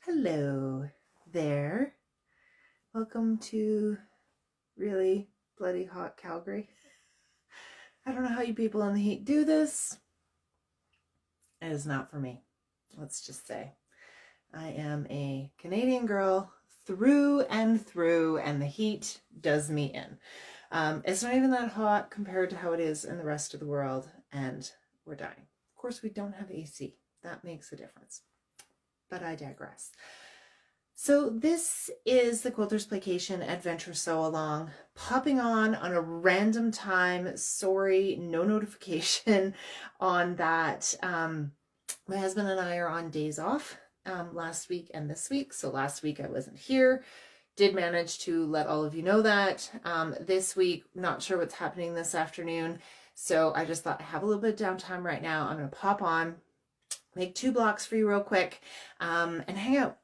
Hello there. Welcome to really bloody hot Calgary. I don't know how you people in the heat do this. It is not for me. Let's just say. I am a Canadian girl through and through, and the heat does me in. It's not even that hot compared to how it is in the rest of the world, and we're dying. Of course, we don't have AC. That makes a difference. But I digress. So this is the Quilters Playcation Adventure Sewalong, popping on a random time. Sorry, no notification on that. My husband and I are on days off last week and this week. So last week I wasn't here. Did manage to let all of you know that. This week, not sure what's happening this afternoon. So I just thought I have a little bit of downtime right now. I'm going to pop on, make 2 blocks for you real quick, and hang out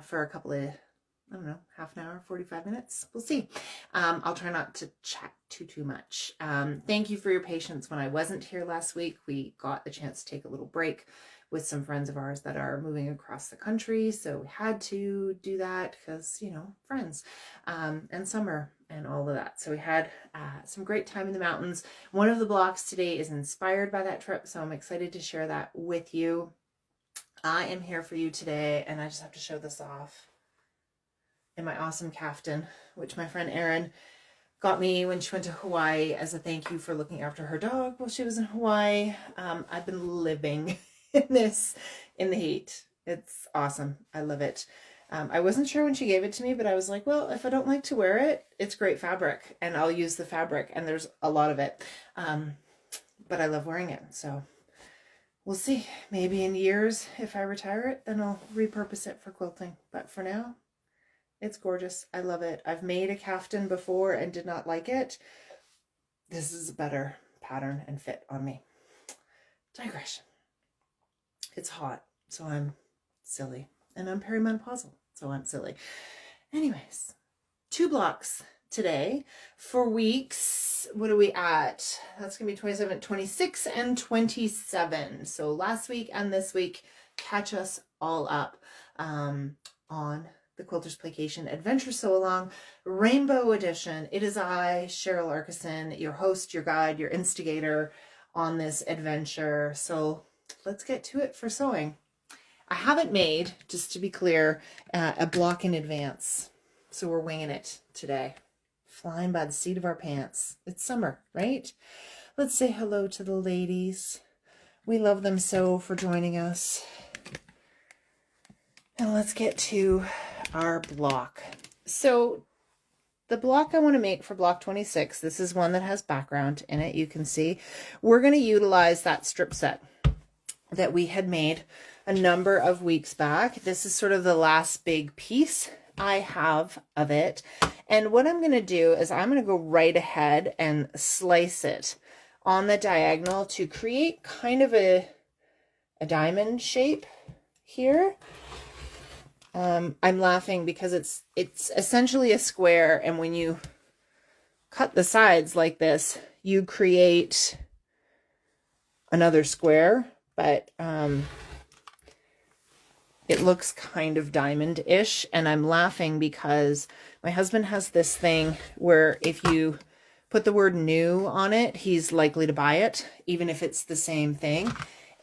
for a couple of, I don't know, half an hour, 45 minutes. We'll see. I'll try not to chat too much. Thank you for your patience when I wasn't here last week. We got the chance to take a little break with some friends of ours that are moving across the country. So we had to do that because, you know, friends, and summer and all of that. So we had some great time in the mountains. One of the blocks today is inspired by that trip. So I'm excited to share that with you. I am here for you today, and I just have to show this off in my awesome caftan, which my friend Erin got me when she went to Hawaii as a thank you for looking after her dog while she was in Hawaii. I've been living in this in the heat. It's awesome. I love it. I wasn't sure when she gave it to me, but I was like, well, if I don't like to wear it, it's great fabric, and I'll use the fabric, and there's a lot of it. But I love wearing it, so we'll see. Maybe in years, if I retire it, then I'll repurpose it for quilting. But for now, it's gorgeous. I love it. I've made a caftan before and did not like it. This is a better pattern and fit on me. Digression. It's hot, so I'm silly. And I'm perimenopausal, so I'm silly. Anyways, 2 blocks today for weeks. What are we at? That's gonna be 27, 26, and 27. So last week and this week, catch us all up on the Quilters Playcation Adventure Sewalong Rainbow Edition. It is I, Cheryl Arkison, your host, your guide, your instigator on this adventure. So let's get to it for sewing. I haven't made, just to be clear, a block in advance. So we're winging it today. Flying by the seat of our pants. It's summer, right? Let's say hello to the ladies. We love them so for joining us. And let's get to our block. So the block I want to make for block 26, this is one that has background in it, you can see. We're going to utilize that strip set that we had made a number of weeks back. This is sort of the last big piece I have of it. And what I'm going to do is I'm going to go right ahead and slice it on the diagonal to create kind of a diamond shape here. I'm laughing because it's essentially a square, and when you cut the sides like this, you create another square, but it looks kind of diamond-ish, and I'm laughing because my husband has this thing where if you put the word new on it, he's likely to buy it, even if it's the same thing.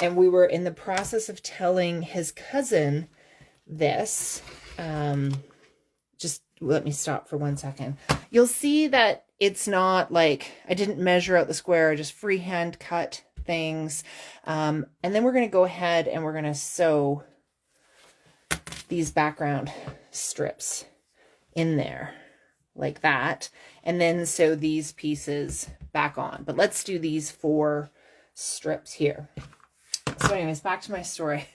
And we were in the process of telling his cousin this. Just let me stop for 1 second. You'll see that it's not like I didn't measure out the square, I just freehand cut things. And then we're going to go ahead and we're going to sew these background strips in there like that, and then sew these pieces back on. But let's do these 4 strips here. So anyways, back to my story.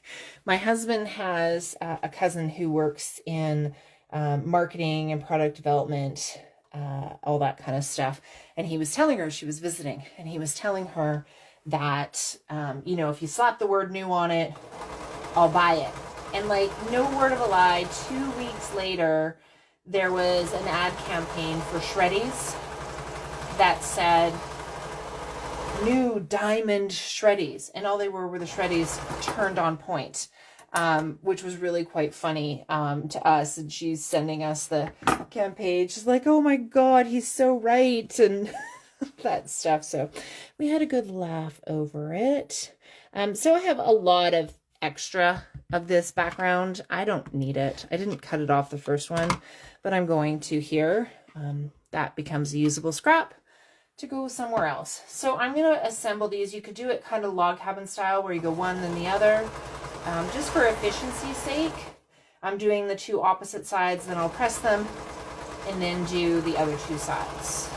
My husband has a cousin who works in marketing and product development, all that kind of stuff. And he was telling her, she was visiting, and he was telling her that, you know, if you slap the word new on it, I'll buy it. And like, no word of a lie, 2 weeks later, there was an ad campaign for Shreddies that said, new diamond Shreddies. And all they were the Shreddies turned on point. which was really quite funny to us. And she's sending us the campaign. She's like, oh my God, he's so right. And that stuff. So we had a good laugh over it. So I have a lot of extra of this background. I don't need it. I didn't cut it off the first one, but I'm going to here. That becomes a usable scrap to go somewhere else. So I'm going to assemble these. You could do it kind of log cabin style where you go one then the other. Just for efficiency's sake, I'm doing the two opposite sides, then I'll press them and then do the other two sides.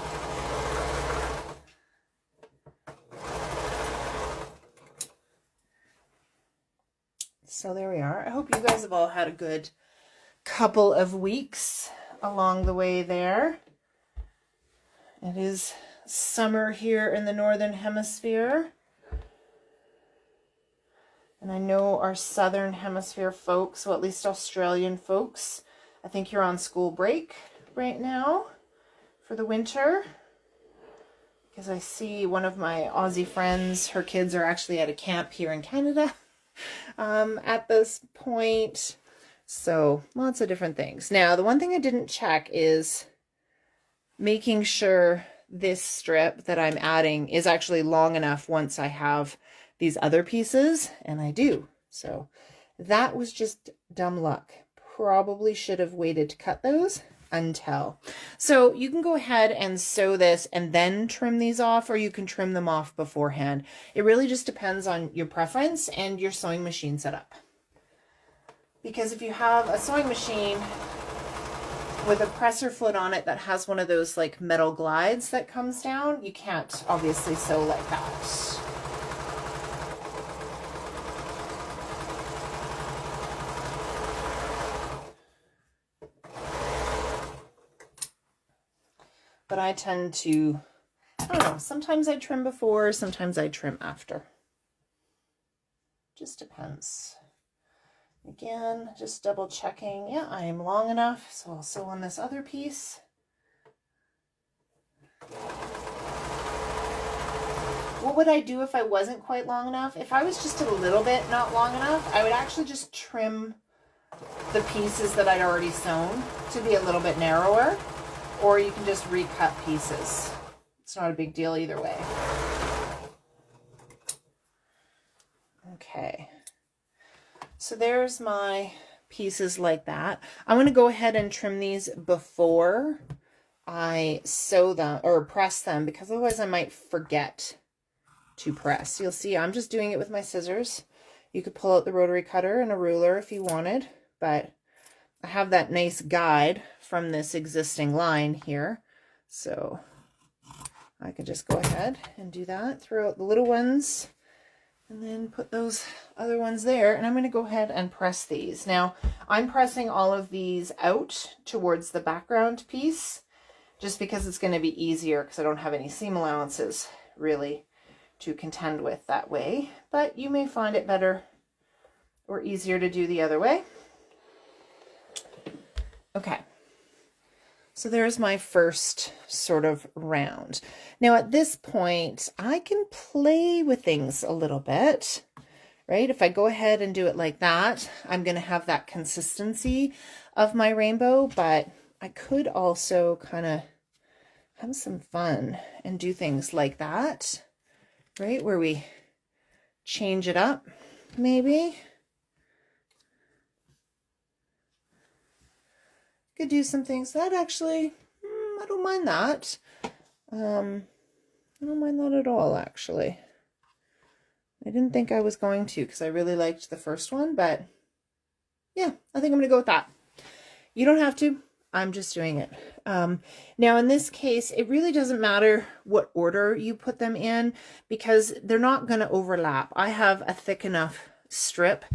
So there we are. I hope you guys have all had a good couple of weeks along the way there. It is summer here in the Northern Hemisphere. And I know our Southern Hemisphere folks, well, at least Australian folks, I think you're on school break right now for the winter. Because I see one of my Aussie friends, her kids are actually at a camp here in Canada at this point. So lots of different things. Now, the one thing I didn't check is making sure this strip that I'm adding is actually long enough once I have these other pieces, and I do. So that was just dumb luck. Probably should have waited to cut those until. So you can go ahead and sew this and then trim these off, or you can trim them off beforehand. It really just depends on your preference and your sewing machine setup. Because if you have a sewing machine with a presser foot on it that has one of those like metal glides that comes down, you can't obviously sew like that. But I tend to, I don't know, sometimes I trim before, sometimes I trim after. Just depends. Again, just double checking. Yeah, I am long enough, so I'll sew on this other piece. What would I do if I wasn't quite long enough? If I was just a little bit not long enough, I would actually just trim the pieces that I'd already sewn to be a little bit narrower, or you can just recut pieces. It's not a big deal either way. Okay. So there's my pieces like that. I'm going to go ahead and trim these before I sew them or press them, because otherwise I might forget to press. You'll see I'm just doing it with my scissors. You could pull out the rotary cutter and a ruler if you wanted, but I have that nice guide from this existing line here. So I could just go ahead and do that, throw out the little ones, and then put those other ones there. And I'm going to go ahead and press these. Now, I'm pressing all of these out towards the background piece, just because it's going to be easier, because I don't have any seam allowances really to contend with that way. But you may find it better or easier to do the other way. Okay. So there's my first sort of round. Now at this point, I can play with things a little bit, right? If I go ahead and do it like that, I'm going to have that consistency of my rainbow, but I could also kind of have some fun and do things like that, right? Where we change it up, maybe. Could do some things that actually, I don't mind that. I don't mind that at all, actually. I didn't think I was going to, because I really liked the first one, but yeah, I think I'm going to go with that. You don't have to. I'm just doing it. Now, in this case, it really doesn't matter what order you put them in, because they're not going to overlap. I have a thick enough strip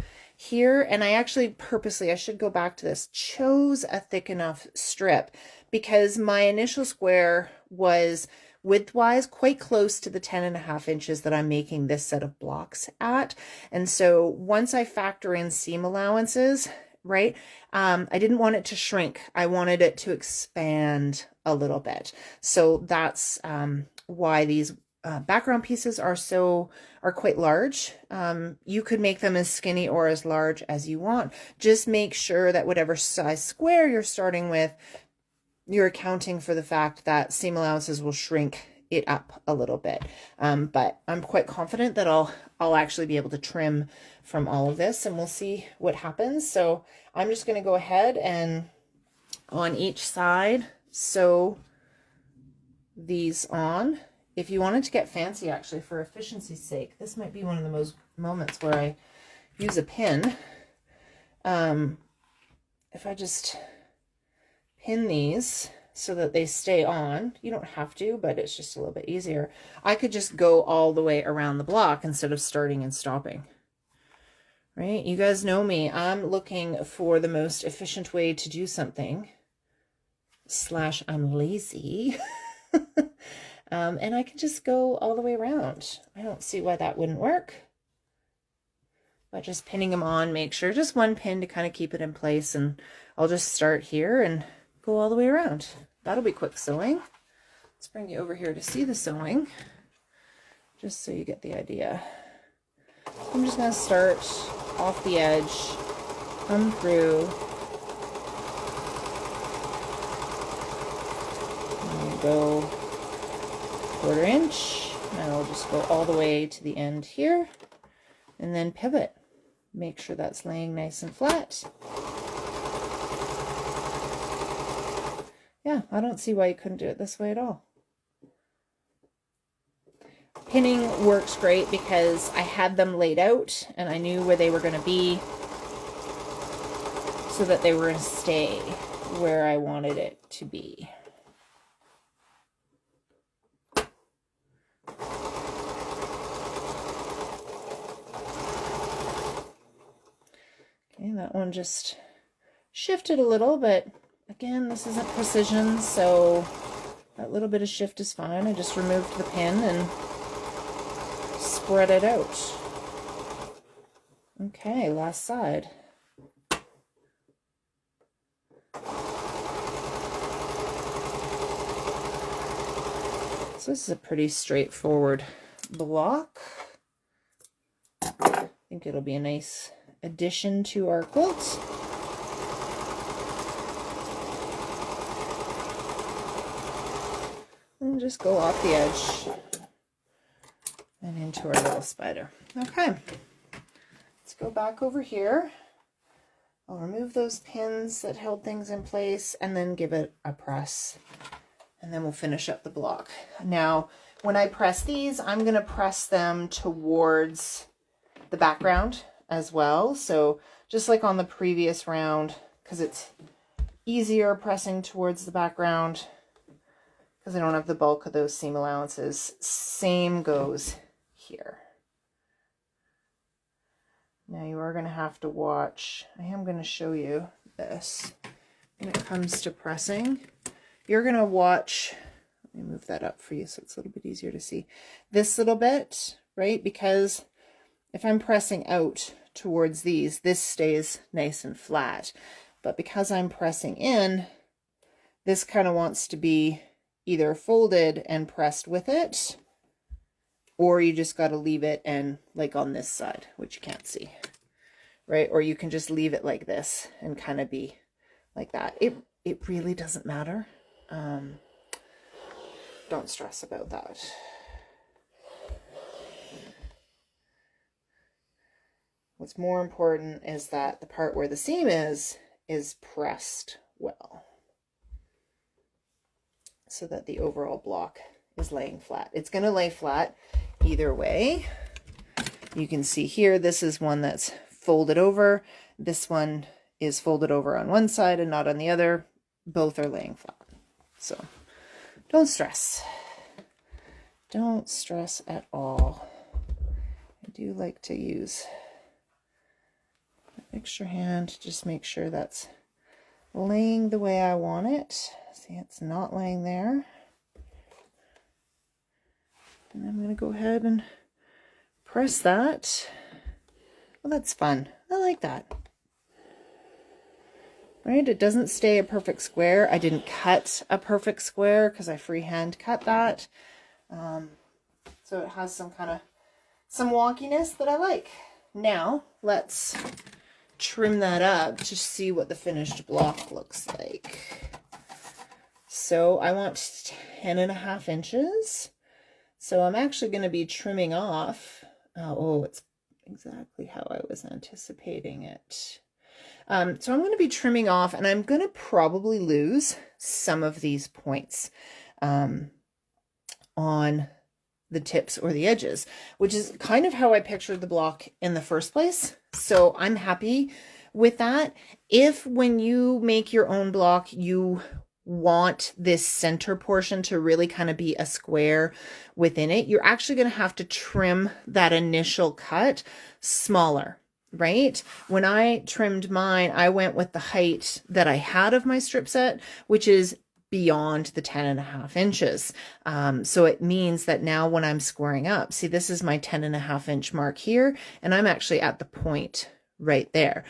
here, and I actually purposely, I should go back to this, chose a thick enough strip because my initial square was width-wise quite close to the 10.5 inches that I'm making this set of blocks at. And so once I factor in seam allowances, right, I didn't want it to shrink. I wanted it to expand a little bit. So that's why these background pieces are quite large. You could make them as skinny or as large as you want. Just make sure that whatever size square you're starting with, you're accounting for the fact that seam allowances will shrink it up a little bit. But I'm quite confident that I'll actually be able to trim from all of this, and we'll see what happens. So I'm just going to go ahead and on each side sew these on. If you wanted to get fancy, actually, for efficiency's sake, this might be one of the most moments where I use a pin. If I just pin these so that they stay on, you don't have to, but it's just a little bit easier. I could just go all the way around the block instead of starting and stopping. Right? You guys know me. I'm looking for the most efficient way to do something. / I'm lazy. And I can just go all the way around. I don't see why that wouldn't work. But just pinning them on, make sure just one pin to kind of keep it in place, and I'll just start here and go all the way around. That'll be quick sewing. Let's bring you over here to see the sewing, just so you get the idea. I'm just going to start off the edge, come through, and go 1/4 inch, and I'll just go all the way to the end here, and then pivot. Make sure that's laying nice and flat. Yeah, I don't see why you couldn't do it this way at all. Pinning works great because I had them laid out and I knew where they were going to be so that they were going to stay where I wanted it to be. Okay, that one just shifted a little, but again, this isn't precision, so that little bit of shift is fine. I just removed the pin and spread it out. Okay, last side. So this is a pretty straightforward block. I think it'll be a nice addition to our quilt. And just go off the edge and into our little spider. Okay, let's go back over here. I'll remove those pins that held things in place and then give it a press, and then we'll finish up the block. Now, when I press these, I'm going to press them towards the background as well. So just like on the previous round, because it's easier pressing towards the background because I don't have the bulk of those seam allowances. Same goes here. Now you are going to have to watch. I am going to show you this when it comes to pressing. You're going to watch, let me move that up for you so it's a little bit easier to see. This little bit, right? Because if I'm pressing out towards these, this stays nice and flat. But because I'm pressing in, this kind of wants to be either folded and pressed with it, or you just got to leave it and like on this side, which you can't see, right? Or you can just leave it like this and kind of be like that. It really doesn't matter. Don't stress about that. What's more important is that the part where the seam is pressed well, so that the overall block is laying flat. It's going to lay flat either way. You can see here, this is one that's folded over. This one is folded over on one side and not on the other. Both are laying flat. So don't stress. Don't stress at all. I do like to use an extra hand to just make sure that's laying the way I want it. See, it's not laying there. And I'm going to go ahead and press that. Well, that's fun. I like that. Right? It doesn't stay a perfect square. I didn't cut a perfect square because I freehand cut that. So it has some wonkiness that I like. Now let's trim that up to see what the finished block looks like. So I want 10.5 inches. So I'm actually going to be trimming off. Oh, it's exactly how I was anticipating it. So I'm going to be trimming off, and I'm going to probably lose some of these points on the tips or the edges, which is kind of how I pictured the block in the first place. So I'm happy with that. If when you make your own block, you want this center portion to really kind of be a square within it, you're actually going to have to trim that initial cut smaller, right? When I trimmed mine, I went with the height that I had of my strip set, which is beyond the 10.5 inches. So it means that now when I'm squaring up, see, this is my 10.5 inch mark here, and I'm actually at the point right there.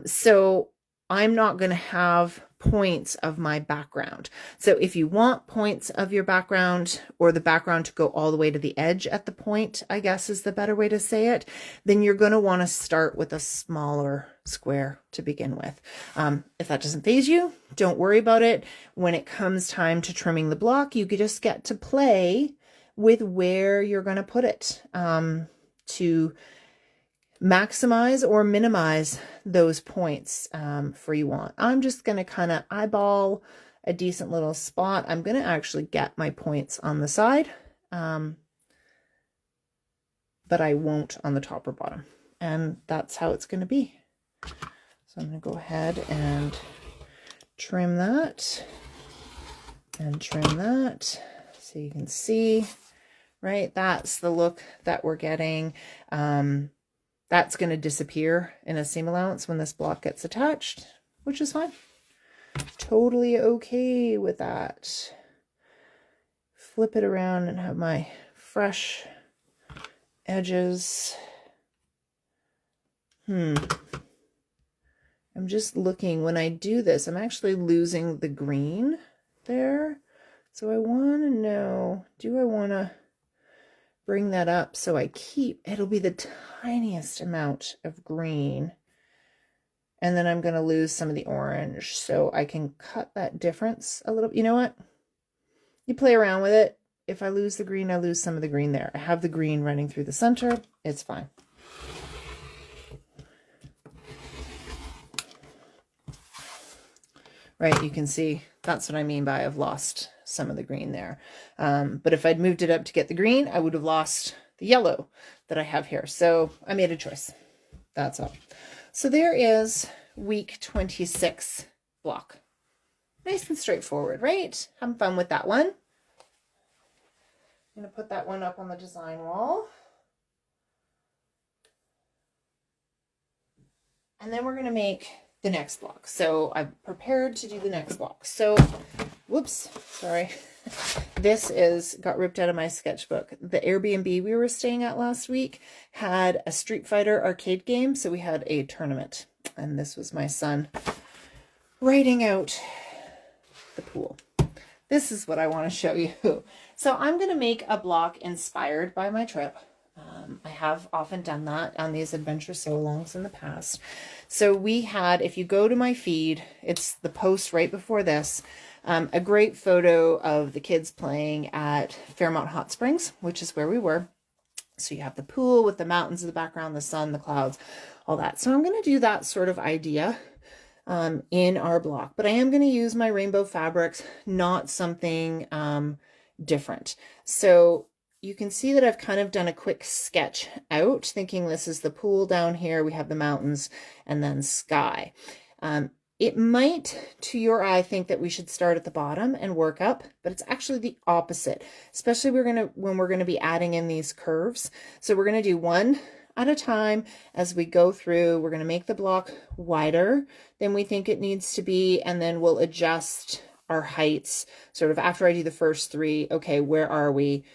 So I'm not going to have points of my background. So if you want points of your background, or the background to go all the way to the edge at the point, I guess is the better way to say it, then you're going to want to start with a smaller square to begin with. If that doesn't faze you, don't worry about it. When it comes time to trimming the block, you just get to play with where you're going to put it to maximize or minimize those points for you want. I'm just going to kind of eyeball a decent little spot. I'm going to actually get my points on the side, but I won't on the top or bottom. And that's how it's going to be. So I'm going to go ahead and trim that and trim that so you can see, right? That's the look that we're getting. That's going to disappear in a seam allowance when this block gets attached, which is fine. Totally okay with that. Flip it around and have my fresh edges. I'm just looking, when I do this, I'm actually losing the green there. So I want to know, do I want to bring that up so I keep, it'll be the tiniest amount of green, and then I'm going to lose some of the orange, so I can cut that difference a little. You know what? You play around with it. If I lose the green, I lose some of the green there. I have the green running through the center. It's fine. Right, you can see that's what I mean by I've lost some of the green there. But if I'd moved it up to get the green, I would have lost the yellow that I have here. So I made a choice. That's all. So there is week 26 block. Nice and straightforward, right? Having fun with that one. I'm going to put that one up on the design wall. And then we're going to make the next block. So I'm prepared to do the next block. So, whoops, sorry. This got ripped out of my sketchbook. The Airbnb we were staying at last week had a Street Fighter arcade game. So we had a tournament, and this was my son writing out the pool. This is what I want to show you. So I'm going to make a block inspired by my trip. I have often done that on these adventure sew-alongs in the past. So we had, if you go to my feed, it's the post right before this, a great photo of the kids playing at Fairmont Hot Springs, which is where we were. So you have the pool with the mountains in the background, the sun, the clouds, all that. So I'm going to do that sort of idea in our block, but I am going to use my rainbow fabrics, not something different. So you can see that I've kind of done a quick sketch out, thinking this is the pool down here, we have the mountains, and then sky. It might, to your eye, think that we should start at the bottom and work up, but it's actually the opposite, especially when we're going to be adding in these curves. So we're going to do one at a time as we go through. We're going to make the block wider than we think it needs to be, and then we'll adjust our heights sort of after I do the first three. Okay, where are we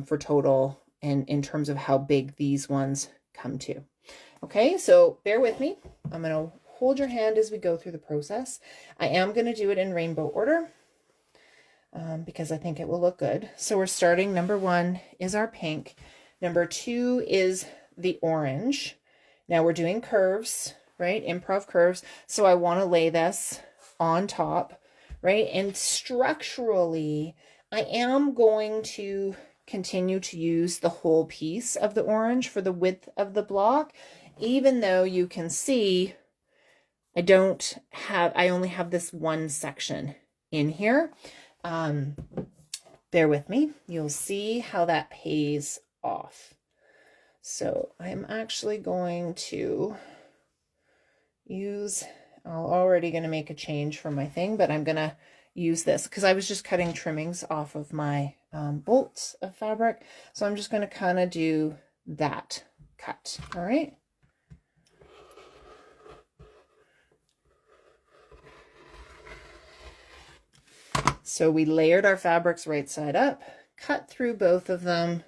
for total and in terms of how big these ones come to? Okay, so bear with me. I'm going to hold your hand as we go through the process. I am going to do it in rainbow order. because I think it will look good. So we're starting, number 1 is our pink. Number 2 is the orange. Now we're doing curves, right? Improv curves. So I want to lay this on top, right? And structurally, I am going to continue to use the whole piece of the orange for the width of the block, even though you can see I only have this one section in here. Bear with me. You'll see how that pays off. So I'm actually going to I'm already going to make a change for my thing, but I'm going to use this because I was just cutting trimmings off of my bolts of fabric. So I'm just going to kind of do that cut. All right. So we layered our fabrics right side up, cut through both of them,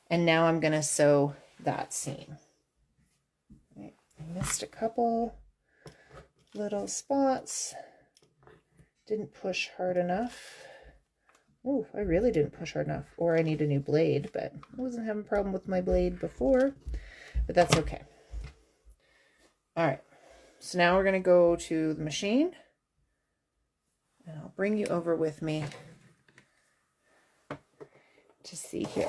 and now I'm going to sew that seam. Right. I missed a couple little spots. Didn't push hard enough. Oh, I really didn't push hard enough. Or I need a new blade, but I wasn't having a problem with my blade before. But that's okay. All right. So now we're going to go to the machine. And I'll bring you over with me to see here.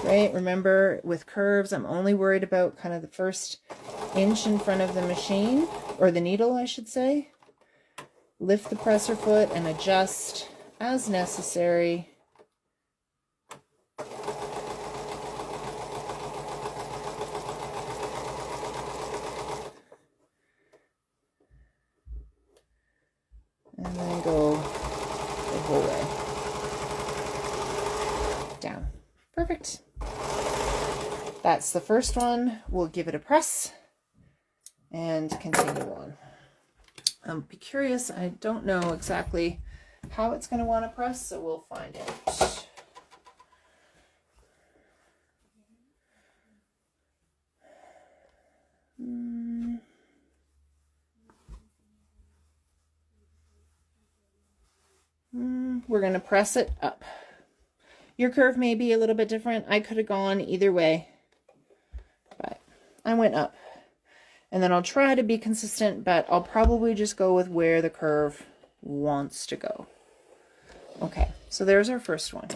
Right, remember with curves, I'm only worried about kind of the first inch in front of the machine, or the needle, I should say. Lift the presser foot and adjust as necessary. And then go the whole way down. Perfect. That's the first one. We'll give it a press and continue on. Be curious. I don't know exactly how it's going to want to press, so we'll find out. We're going to press it up. Your curve may be a little bit different. I could have gone either way, but I went up. And then I'll try to be consistent, but I'll probably just go with where the curve wants to go. Okay, so there's our first one.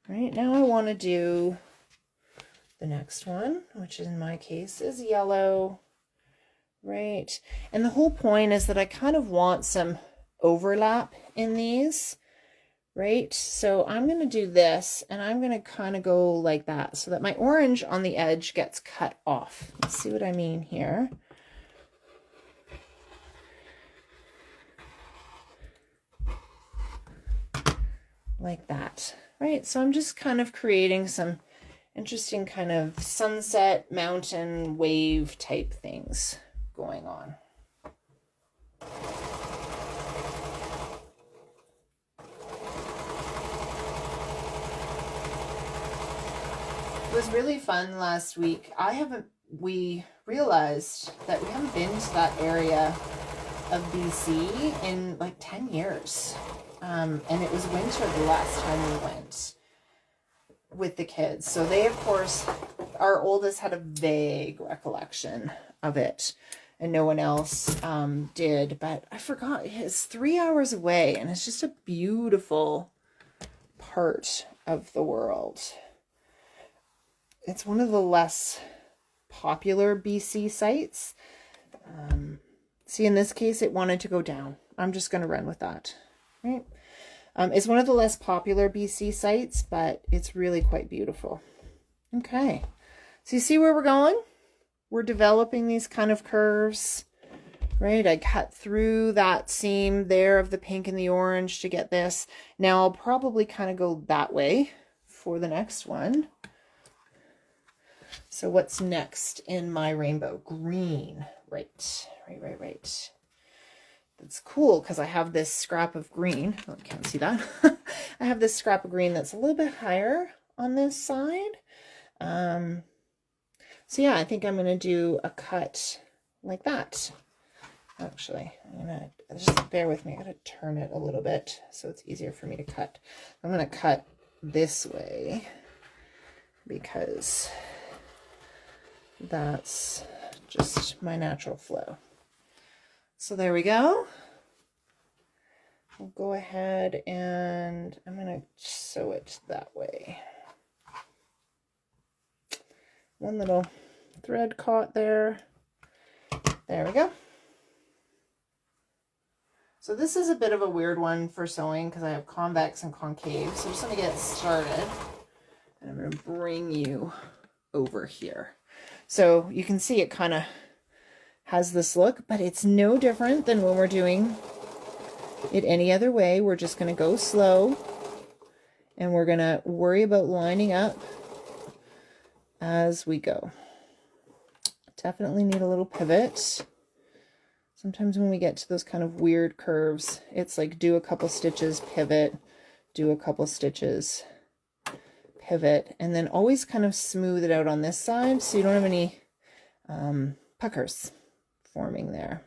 Right, now I want to do the next one, which in my case is yellow. Right, and the whole point is that I kind of want some overlap in these. Right, so I'm going to do this, and I'm going to kind of go like that so that my orange on the edge gets cut off. Let's see what I mean here. Like that. Right, so I'm just kind of creating some interesting kind of sunset, mountain, wave type things going on. It was really fun last week. We realized that we haven't been to that area of BC in like 10 years. And it was winter the last time we went with the kids. So they, of course, our oldest had a vague recollection of it and no one else did. But I forgot, it's 3 hours away and it's just a beautiful part of the world. It's one of the less popular BC sites. See, in this case, it wanted to go down. I'm just going to run with that. Right? It's one of the less popular BC sites, but it's really quite beautiful. Okay. So you see where we're going? We're developing these kind of curves. Right? I cut through that seam there of the pink and the orange to get this. Now I'll probably kind of go that way for the next one. So what's next in my rainbow? Green. Right. That's cool because I have this scrap of green. Oh, I can't see that. I have this scrap of green that's a little bit higher on this side. So yeah, I think I'm going to do a cut like that. Actually, I'm going to, just bear with me. I'm going to turn it a little bit so it's easier for me to cut. I'm going to cut this way because that's just my natural flow. So there we go. We'll go ahead and I'm going to sew it that way. One little thread caught there. There we go. So this is a bit of a weird one for sewing because I have convex and concave. So I'm just going to get started and I'm going to bring you over here. So you can see it kind of has this look, but it's no different than when we're doing it any other way. We're just going to go slow and we're going to worry about lining up as we go. Definitely need a little pivot. Sometimes when we get to those kind of weird curves, it's like do a couple stitches, pivot, do a couple stitches, pivot, and then always kind of smooth it out on this side so you don't have any puckers forming there.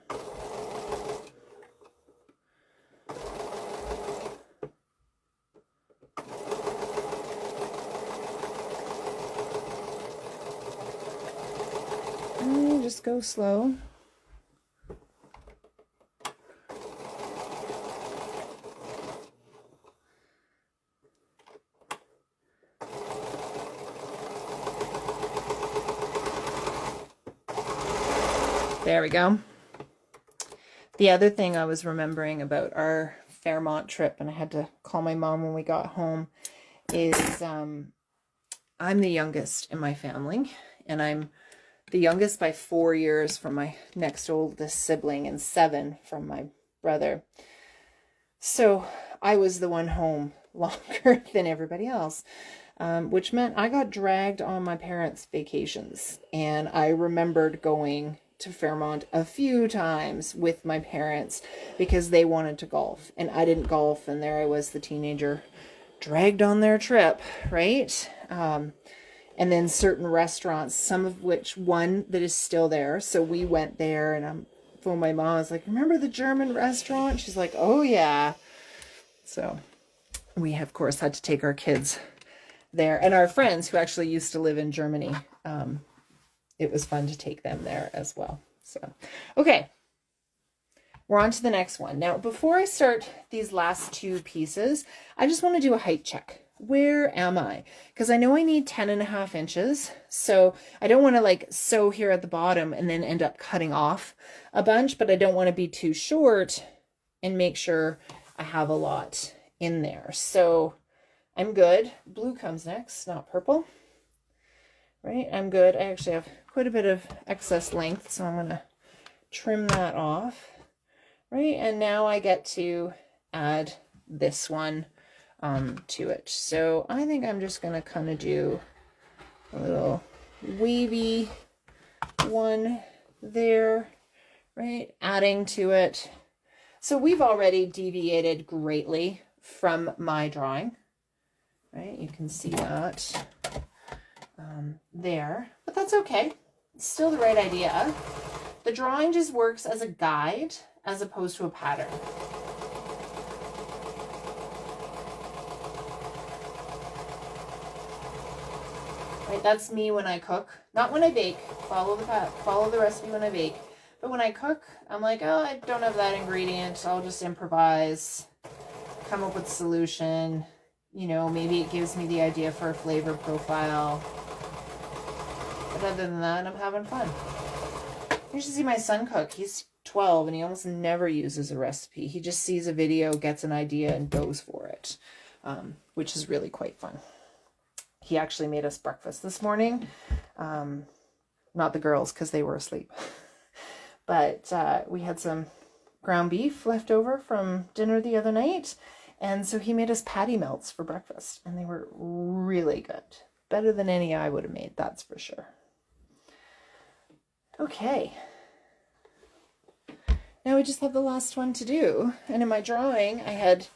And just go slow. There we go. The other thing I was remembering about our Fairmont trip, and I had to call my mom when we got home, is I'm the youngest in my family, and I'm the youngest by 4 years from my next oldest sibling and 7 from my brother. So I was the one home longer than everybody else, which meant I got dragged on my parents' vacations, and I remembered going to Fairmont a few times with my parents because they wanted to golf and I didn't golf, and there I was, the teenager dragged on their trip, right? And then certain restaurants, some of which, one that is still there, so we went there, and I'm phoned my mom, I was like, remember the German restaurant? She's like, oh yeah. So we of course had to take our kids there, and our friends who actually used to live in Germany. It was fun to take them there as well. So, okay, we're on to the next one. Now, before I start these last two pieces, I just want to do a height check. Where am I? Because I know I need 10.5 inches. So I don't want to like sew here at the bottom and then end up cutting off a bunch, but I don't want to be too short and make sure I have a lot in there. So I'm good. Blue comes next, not purple. Right, I'm good. I actually have quite a bit of excess length, so I'm going to trim that off. Right, and now I get to add this one to it. So I think I'm just going to kind of do a little wavy one there, right, adding to it. So we've already deviated greatly from my drawing, right? You can see that. There, but that's okay. It's still the right idea. The drawing just works as a guide as opposed to a pattern. Right, that's me when I cook, not when I bake. Follow the recipe when I bake, but when I cook, I'm like, oh, I don't have that ingredient, I'll just improvise, come up with a solution. You know, maybe it gives me the idea for a flavor profile. But other than that, I'm having fun. You should see my son cook. He's 12 and he almost never uses a recipe. He just sees a video, gets an idea, and goes for it, which is really quite fun. He actually made us breakfast this morning. Not the girls because they were asleep. But we had some ground beef left over from dinner the other night. And so he made us patty melts for breakfast. And they were really good. Better than any I would have made, that's for sure. Okay, now we just have the last one to do, and in my drawing I had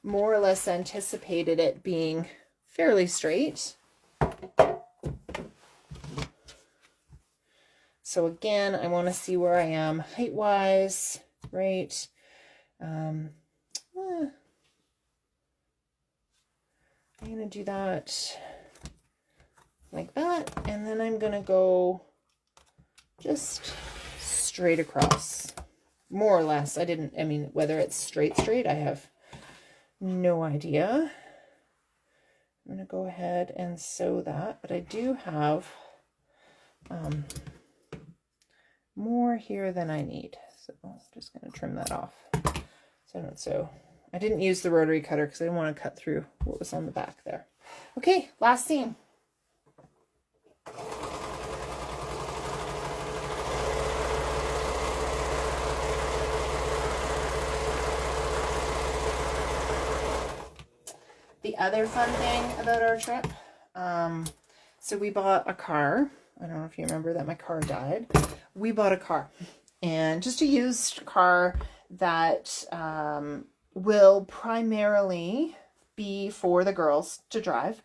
more or less anticipated it being fairly straight. So again, I want to see where I am height-wise, right? I'm going to do that like that, and then I'm going to go just straight across, more or less. I mean, whether it's straight, I have no idea. I'm going to go ahead and sew that, but I do have more here than I need. So I'm just going to trim that off. So I didn't use the rotary cutter because I didn't want to cut through what was on the back there. Okay, last seam. The other fun thing about our trip, so we bought a car. I don't know if you remember that my car died. We bought a car, and just a used car that will primarily be for the girls to drive.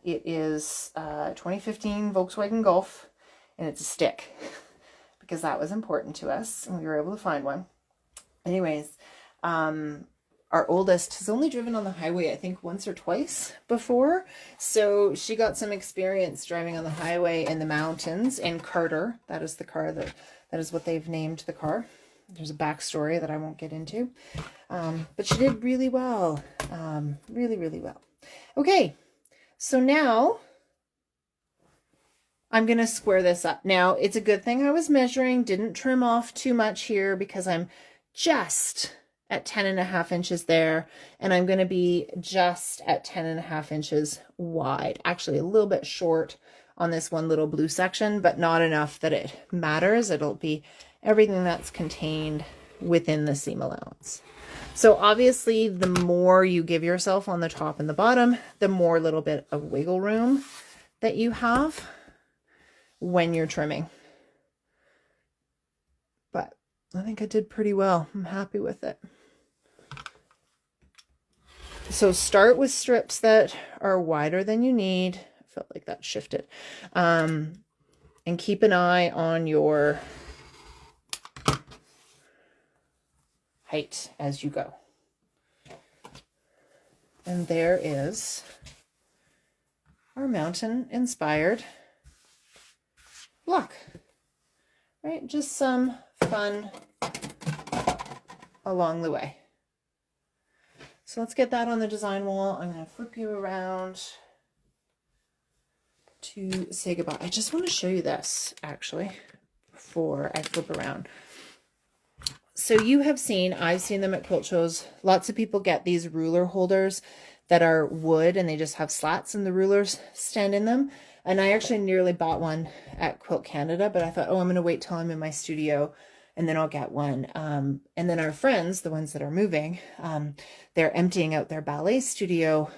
It is a 2015 Volkswagen Golf, and it's a stick because that was important to us, and we were able to find one. Anyways, our oldest has only driven on the highway, I think, once or twice before. So she got some experience driving on the highway in the mountains in Carter. That is the car that is what they've named the car. There's a backstory that I won't get into. But she did really well. Really, really well. Okay. So now I'm going to square this up. Now, it's a good thing I was measuring, didn't trim off too much here because I'm just at 10.5 inches there, and I'm going to be just at 10.5 inches wide. Actually, a little bit short on this one little blue section, but not enough that it matters. It'll be everything that's contained within the seam allowance. So obviously, the more you give yourself on the top and the bottom, the more little bit of wiggle room that you have when you're trimming. But I think I did pretty well. I'm happy with it. So start with strips that are wider than you need. I felt like that shifted. And keep an eye on your height as you go. And there is our mountain-inspired block. Right? Just some fun along the way. So let's get that on the design wall. I'm going to flip you around to say goodbye. I just want to show you this, actually, before I flip around. So you have seen, I've seen them at quilt shows. Lots of people get these ruler holders that are wood, and they just have slats and the rulers stand in them. And I actually nearly bought one at Quilt Canada, but I thought, oh, I'm going to wait till I'm in my studio and then I'll get one. And then our friends, the ones that are moving, they're emptying out their ballet studio,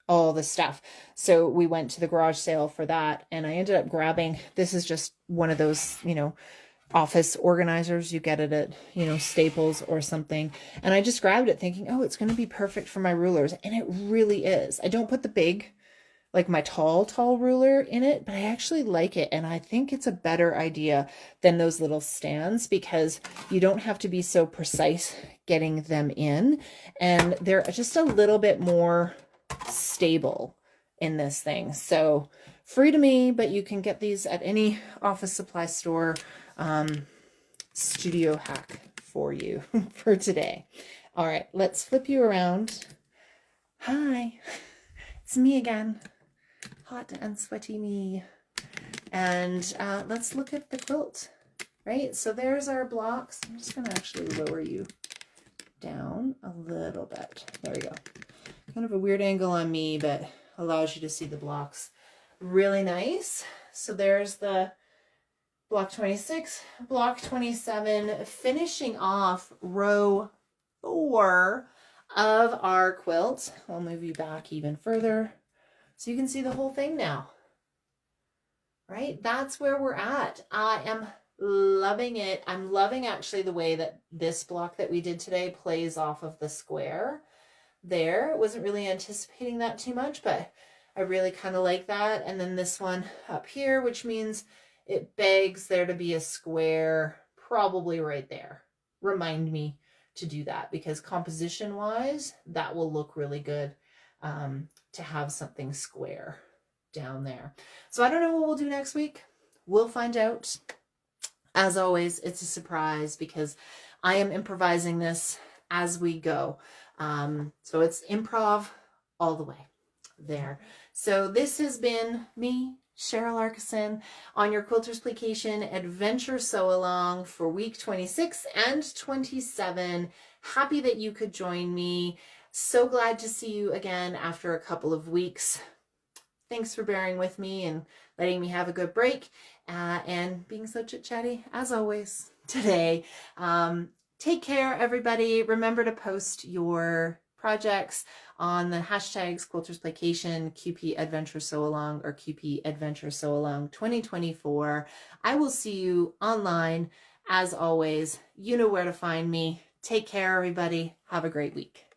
all the stuff. So we went to the garage sale for that, and I ended up grabbing, this is just one of those, office organizers. You get it at, Staples or something. And I just grabbed it thinking, oh, it's going to be perfect for my rulers. And it really is. I don't put the big, like my tall ruler in it, but I actually like it. And I think it's a better idea than those little stands because you don't have to be so precise getting them in. And they're just a little bit more stable in this thing. So free to me, but you can get these at any office supply store. Studio hack for you for today. All right, let's flip you around. Hi, it's me again. Hot and sweaty me. And let's look at the quilt, right? So there's our blocks. I'm just going to actually lower you down a little bit. There we go. Kind of a weird angle on me, but allows you to see the blocks really nice. So there's the block 26, block 27, finishing off row 4 of our quilt. I'll move you back even further so you can see the whole thing now. Right? That's where we're at. I am loving it. I'm loving actually the way that this block that we did today plays off of the square there. Wasn't really anticipating that too much, but I really kind of like that. And then this one up here, which means it begs there to be a square probably right there. Remind me to do that, because composition wise, that will look really good to have something square down there. So I don't know what we'll do next week. We'll find out. As always, it's a surprise because I am improvising this as we go. So it's improv all the way there. So this has been me, Cheryl Arkison, on your Quilters Playcation Adventure Sew-Along for week 26 and 27. Happy that you could join me. So glad to see you again after a couple of weeks. Thanks for bearing with me and letting me have a good break and being so chit-chatty as always today. Take care, everybody. Remember to post your projects on the hashtags Quilters Playcation, QP Adventure Sew-Along, or QP Adventure Sew-Along 2024. I will see you online as always. You know where to find me. Take care, everybody. Have a great week.